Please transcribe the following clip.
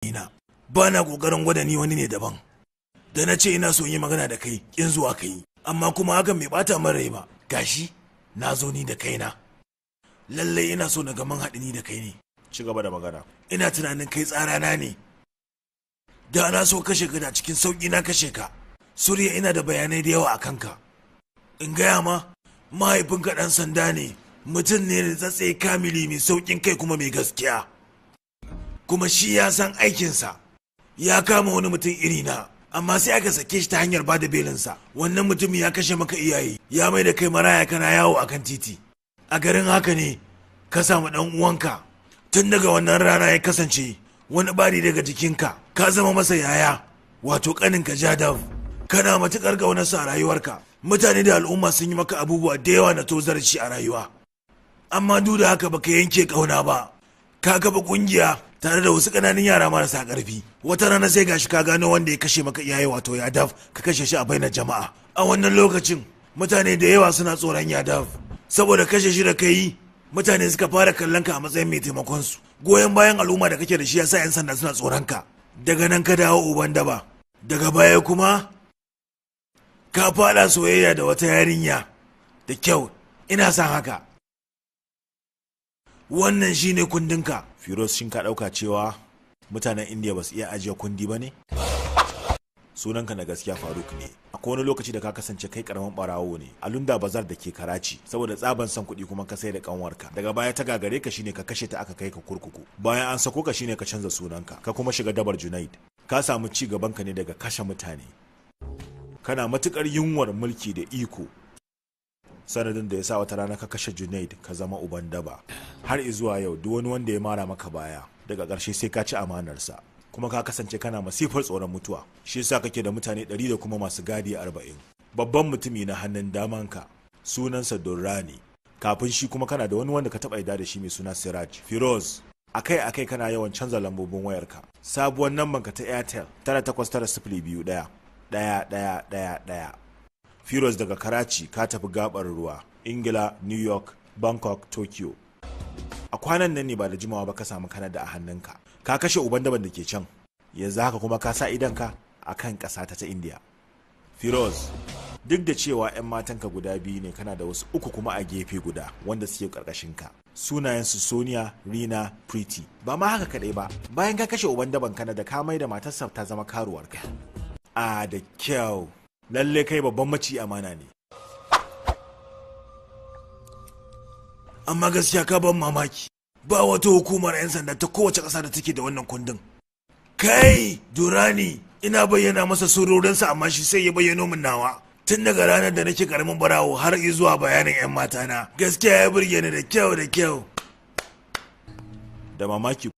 ina ba na kokarin gwada ni wani ne daban. Da na ce ina so yi magana da kai kin zuwa kai, amma kuma hakan bai bata min rai ba. Gashi na zo ni da kaina. Lallai ina so na ga man haɗi ni da kai ne. Ci gaba da magana. Ina tunanin kai tsarana ne. Da na so kashe ka da cikin sauƙi na kashe ka. Surya, ina da bayanai da yawa a kanka. In gaya ma, mahaifinka ɗan sanda ne, mutum ne da tsatse kamili mai sauƙin kai kuma mai gaskiya. Kuma shi ya san aikinsa. Ya kama wani mutum irina, amma sai aka sake shi ta hanyar bada belinsa. Wannan mutum ya kashe maka iyaye, ya mai da kai maraya kana yawo akan titi. A garin haka ne ka samu ɗan uwanka. Tun daga wannan rana ya kasance wani bari daga jikinka ka zama masa yaya, wato ƙaninka Jadav. Kana matuƙar ƙaunarsa a rayuwarka. Mutane da al'umma sun yi maka abubuwa da yawa na tozarci a rayuwa, amma duk da haka baka yanke ƙauna ba. Ka kafa ƙungiya tare da wasu ƙananan yara marasa ƙarfi. Wata rana sai gashi ka gano wanda ya kashe maka iyaye, wato Yadav, ka kashe shi a bainar jama'a. A wannan lokacin mutane da yawa suna tsoron Yadav, saboda kashe shi da kai mutane suka fara kallon ka a matsayin mai taimakon su. Goyon bayan al'umma da kake da shi yasa 'yan sanda suna tsoron ka. Daga nan ka dawo uban daba. Daga baya kuma ka fada soyayya da wata yarinya. Da kyau, ina son haka. Wannan shine kundinka. Firoz, shin ka ɗauka cewa mutanen Indiya ba su iya ajiye kundi ba ne? Sunanka na gaskiya Faruk ne. Akwai wani lokaci da ka kasance kai karamin barawo ne a Lunda Bazar da ke Karachi, saboda tsaban son kuɗi kuma ka sai da kanwarka. Daga baya ta gagare ka shine ka kashe ta, aka kai ka kurkuku. Bayan an sako ka shine ka canza sunanka, ka kuma shiga dabar Junaid. Ka samu ci gaban ka ne daga kashe mutane. Kana matukar yunwar mulki da iko, sanadin da ya sa wata rana ka kashe Junaid ka zama uban daba. Har izuwa yau duk wani wanda ya mara maka baya, daga ƙarshe sai ka ci amanarsa. Kuma ka kasance kana masifar tsoron mutuwa, shi yasa kake da mutane 100 da kuma masu gadi 40. Babban mutumi na hannun damanka sunansa Durrani. Kafin shi kuma kana da wani wanda ka taba yarda da shi mai suna Siraj. Firoz, akai kana yawan canza lambobin wayarka. Sabuwar namban ka ta Airtel 989021 11111. Firoz, daga Karachi ka tafi gabar ruwa, Ingila, New York, Bangkok, Tokyo. A kwanan nan ne ba da jimawa ba ka samu Canada a hannunka. Ka kashe uban daban da ke can, yanzu haka kuma ka sa idanka a kan ƙasa ta Indiya. Firoz, duk da cewa 'yan matanka guda biyu ne, kana da wasu 3 kuma a gefe guda wanda suke ƙarƙashinka. Sunayensu Sonia, Rina, Preeti. Ba ma haka kaɗai ba, bayan ka kashe uban daban Canada, ka mai da matarsa ta zama karuwarka. Da kyau, lalle kai babban maci amana ne. Amma gaskiya ka ban mamaki. Ba wata hukumar 'yan sanda ta kowace ƙasa da take da wannan kundin. Kai Durrani, ina bayyana masa surorinsa amma shi sai ya bayyano min nawa. Tun daga ranar da nake karamin barawo har zuwa bayanin 'yan matana, gaskiya ya burge ni da kyau. Da mamaki